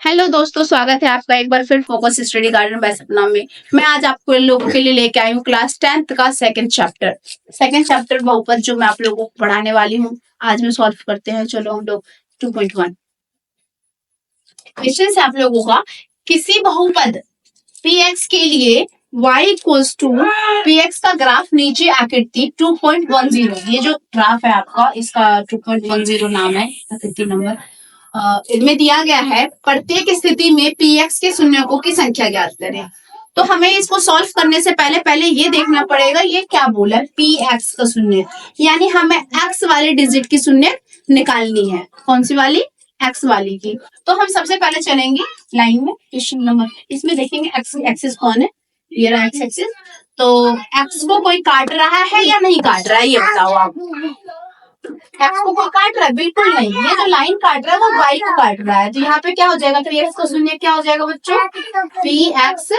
Hello दोस्तों, स्वागत है आपका एक बार फिर फोकस स्टडी गार्डन बाय सपना में। मैं आज आपको इन लोगों के लिए लेके आई हूँ क्लास 10th का सेकंड चैप्टर बहुपद जो मैं आप लोगों को पढ़ाने वाली हूँ। आज में सॉल्व करते हैं। चलो हम लोग 2.1 क्वेश्चन से आप लोगों का, किसी बहुपद px के लिए y इक्वल्स टू px का ग्राफ नीचे आकृति 2.10, ये जो ग्राफ है आपका, इसका 2.10 नाम है, आकृति नंबर इनमें दिया गया है। प्रत्येक स्थिति में px के शून्यकों की संख्या ज्ञात करें। तो हमें इसको सॉल्व करने से पहले ये देखना पड़ेगा ये क्या बोला है, px का शून्य, यानी हमें x वाले डिजिट की शून्य निकालनी है। कौन सी वाली? x वाली की। तो हम सबसे पहले चलेंगे लाइन में, क्वेश्चन नंबर, इसमें देखेंगे x एक्सिस कौन है, ये रहा x एक्सिस। तो x को कोई काट रहा है या नहीं काट रहा है, ये बताओ आप। x को कोई काट रहा है? बिल्कुल नहीं। ये जो लाइन काट रहा है वो y को काट रहा है। तो यहाँ पे क्या हो जाएगा, तो x का शून्य क्या हो जाएगा बच्चों? px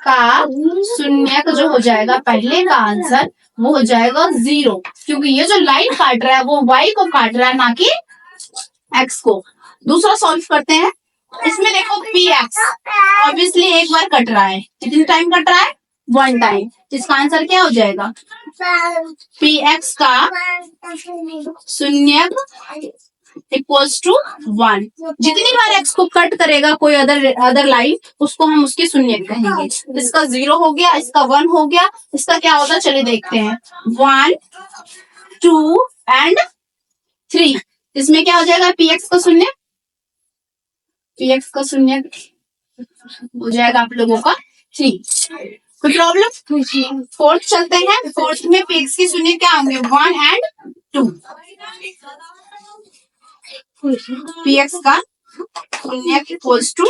का शून्य जो हो जाएगा, पहले का आंसर वो हो जाएगा 0, क्योंकि ये जो लाइन काट रहा है वो y को काट रहा है, ना कि x को। दूसरा सॉल्व करते हैं। इसमें देखो px ऑब्वियसली एक बार कट रहा है। कितने टाइम कट रहा है? 1 टाइम। इसका आंसर क्या हो जाएगा? px का शून्य इक्वल्स टू 1। जितनी बार x को कट करेगा कोई अदर लाइन, उसको हम उसके शून्य कहेंगे। इसका 0 हो गया, इसका 1 हो गया, इसका क्या होगा चलिए देखते हैं। 1, 2 एंड 3। इसमें क्या हो जाएगा? px का शून्य, px का शून्य हो जाएगा आप लोगों का 3। कोई प्रॉब्लम? फोर्थ चलते हैं। फोर्थ में px की शून्य क्या होंगे? 1 एंड 2। px का शून्य इक्वल्स टू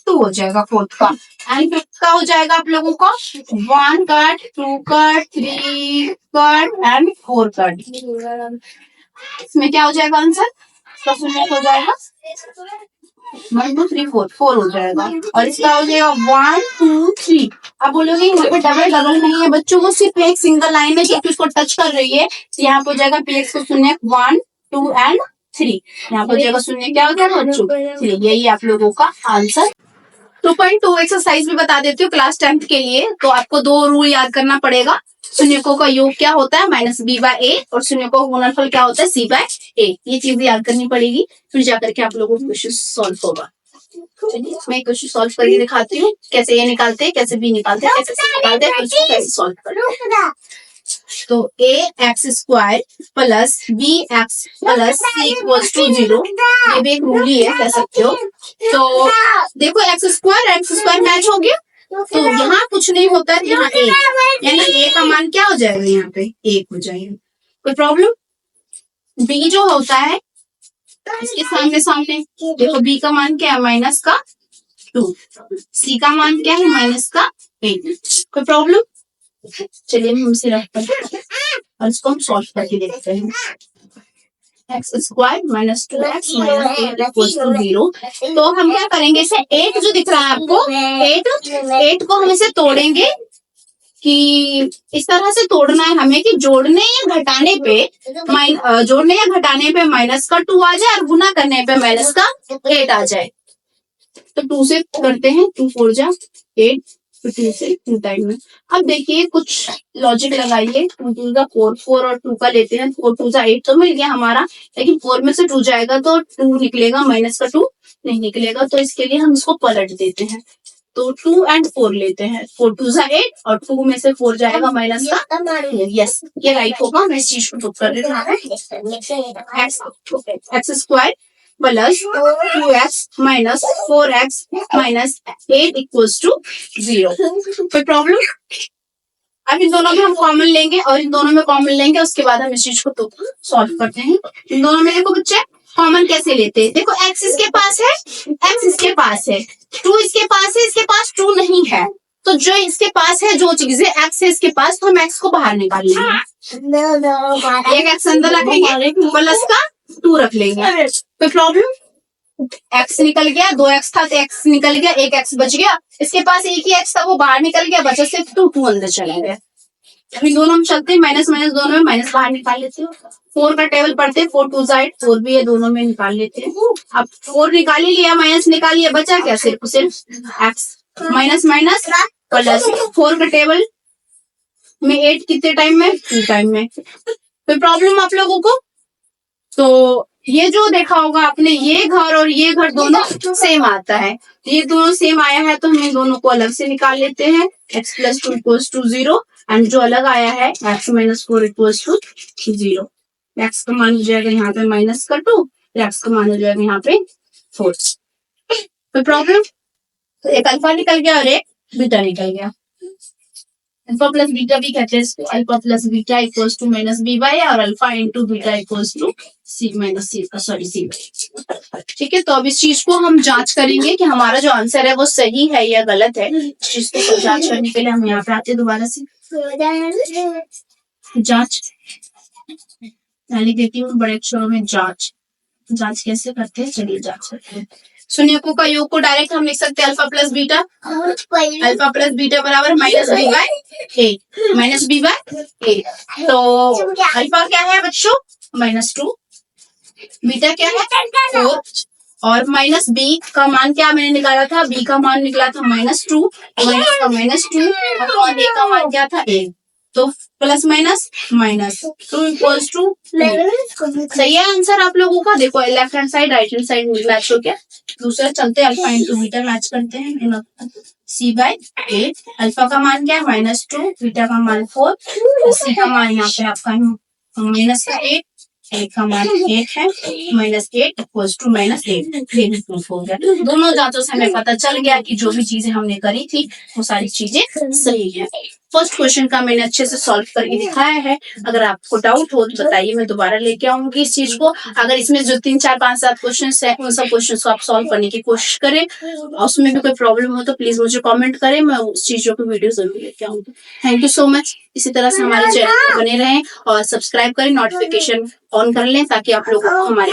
2 हो जाएगा फोर्थ का। एंड फिफ्थ का हो जाएगा आप लोगों का 1 cut, 2 cut, 3 cut and 4 cut. इसमें क्या हो जाएगा आंसर? इसका शून्य हो जाएगा 1 2 3 4, 4 हो जाएगा। और इसका हो जाएगा 1 2 3। अब बोलोगे यहाँ पे डबल नहीं है बच्चों, वो सिर्फ एक सिंगल लाइन है जो उसको टच कर रही है। तो यहाँ पे हो जाएगा px का शून्य 1 2 एंड 3। यहाँ पर जगह शून्य क्या हो गया बच्चों? 3। यही आप लोगों का आंसर। 2.2 एक्सरसाइज भी बता देती हूँ क्लास 10th के लिए। तो आपको 2 रूल याद करना पड़ेगा। शून्यकों का योग क्या होता है? -b/a, और शून्यकों का गुणनफल क्या होता है? c/a। ये चीजें याद करनी पड़ेगी, फिर जाकर के आप लोगों को क्वेश्चन सॉल्व होगा। मैं क्वेश्चन सॉल्व करके दिखाती हूँ कैसे ये निकालते हैं, कैसे b निकालते हैं, कैसे c निकालते हैं, कैसे सॉल्व करते हैं। तो ax² plus bx plus c equals to 0, ये भी एक रूल ही है, कह सकते हो। तो देखो x² मैच हो गया, तो यहाँ कुछ नहीं होता है, यहाँ 1, यानी a का मान क्या हो जाएगा? यहाँ पे 1 हो जाएगा। कोई प्रॉब्लम? b जो होता है इसके सामने देखो, b का मान क्या है? -2। c का मान क्या है? -8। कोई प्रॉब्लम? चलिए हम इसे रखते हैं और इसको हम सॉल्व करके देखते हैं। x² -2x -8 equals to 0। तो हम क्या करेंगे, इसे 8 जो दिख रहा है आपको, 8 को हम इसे तोड़ेंगे कि इस तरह से तोड़ना है हमें कि जोड़ने या घटाने पे माइनस का 2 आ जाए और गुना करने पे माइनस का 8 आ जाए। तो 2 से करते हैं, 2 4 जा 8, 2 से 2 टाइम में। अब देखिए कुछ लॉजिक लगाइए। 2 2 का 4, 4 और 2 का लेते हैं, 4 2 8 तो मिल गया हमारा, लेकिन 4 में से 2 जाएगा तो 2 निकलेगा, माइनस का 2 नहीं निकलेगा। तो इसके लिए हम इसको पलट देते हैं। तो 2 एंड 4 लेते हैं, 4 2 8 और 2 में से 4 जाएगा माइनस का। यस, ये राइट होगा। मैं इस चीज को पुट कर देता हूँ। x² plus 2x minus 4x minus 8 equals to 0। कोई प्रॉब्लम? अब इन दोनों में हम कॉमन लेंगे और इन दोनों में कॉमन लेंगे, उसके बाद हम इस चीज को तो सॉल्व करते हैं। इन दोनों में देखो बच्चे कॉमन कैसे लेते हैं। देखो x इसके पास है, x इसके पास है, 2 इसके पास है, इसके पास 2 नहीं है। तो जो इसके पास है, जो चीजें x है इसके पास, तो हम x को बाहर निकाल लेंगे। एक x अंदर रखेंगे, प्लस का 2 रख लेंगे। कोई प्रॉब्लम? x निकल गया, 2x था तो x निकल गया, एक x बच गया। इसके पास एक ही x था, वो बाहर निकल गया, बचा सिर्फ 2 अंदर चला गया। अभी दोनों में चलते हैं, माइनस दोनों में माइनस बाहर निकाल लेते हो। 4 का टेबल पढ़ते हैं, 4 2 8, 4 भी है, दोनों में निकाल लेते हैं। अब 4 निकाल ही लिया, माइनस निकालिए, बचा क्या? सिर्फ एक्स, माइनस माइनस प्लस। 4 का टेबल में 8 कितने टाइम में? 2 टाइम में। कोई प्रॉब्लम आप लोगों को? तो ये जो देखा होगा आपने, ये घर और ये घर दोनों सेम आता है, ये दोनों सेम आया है तो हम इन दोनों को अलग से निकाल लेते हैं। x plus 2 equals to 0 and जो अलग आया है x minus 4 equals to 0। x का मान हो जाएगा यहाँ पे माइनस का 2, x का मान हो जाएगा यहाँ पे 4। कोई प्रॉब्लम? तो एक अल्फा निकल गया और एक बीटा निकल गया। अल्फा प्लस बीटा भी कहते हैं, alpha plus beta equals to minus B by, और alpha into beta equals to C minus C, sorry C. ठीक है, तो अब इस चीज को हम जांच करेंगे कि हमारा जो आंसर है वो सही है या गलत है। इस चीज को जांच करने के लिए हम यहाँ पे आते हैं दोबारा से। जांच पहले देती हूँ बड़े अक्षरों में, जांच। जांच कैसे करते हैं, चलिए जांच करते हैं। शून्यकों का योग को डायरेक्ट हम लिख सकते हैं alpha plus beta. Alpha plus beta बराबर माइनस बी बाय ए, माइनस बी बाय ए। तो अल्फा क्या है बच्चों? -2, बीटा क्या है? 4, और माइनस बी का मान क्या मैंने निकाला था? बी का मान निकला था -2, माइनस का -2, और ए का मान क्या था? ए। तो plus minus minus 2 equals to, सही है आंसर आप लोगों का। देखो left hand side right hand side match हो गया। दूसरा चलते हैं, अल्फा इंटू बीटा मैच करते हैं। सी बाय ए, अल्फा का मान क्या है? -2, बीटा का मान 4, सी का मान यहाँ पे आपका -8, ए का मान 8 है, -8 इक्वल्स टू -8। ये भी प्रूफ हो गया। दोनों जांचों से हमें पता चल गया कि जो भी चीजें हमने करी थी वो सारी चीजें सही है। फर्स्ट क्वेश्चन का मैंने अच्छे से सॉल्व करके दिखाया है। अगर आपको डाउट हो तो बताइए, मैं दोबारा लेके आऊंगी इस चीज को। अगर इसमें जो 3 4 5 7 क्वेश्चन है उन सब क्वेश्चन को आप सॉल्व करने की कोशिश करें, और उसमें भी कोई प्रॉब्लम हो तो प्लीज मुझे कमेंट करें, मैं उस चीजों की वीडियो जरूर लेके आऊंगी। Thank you so much. इसी तरह से हमारे चैनल पर बने रहें और सब्सक्राइब करें, नोटिफिकेशन ऑन कर लें ताकि आप लोगों को हमारे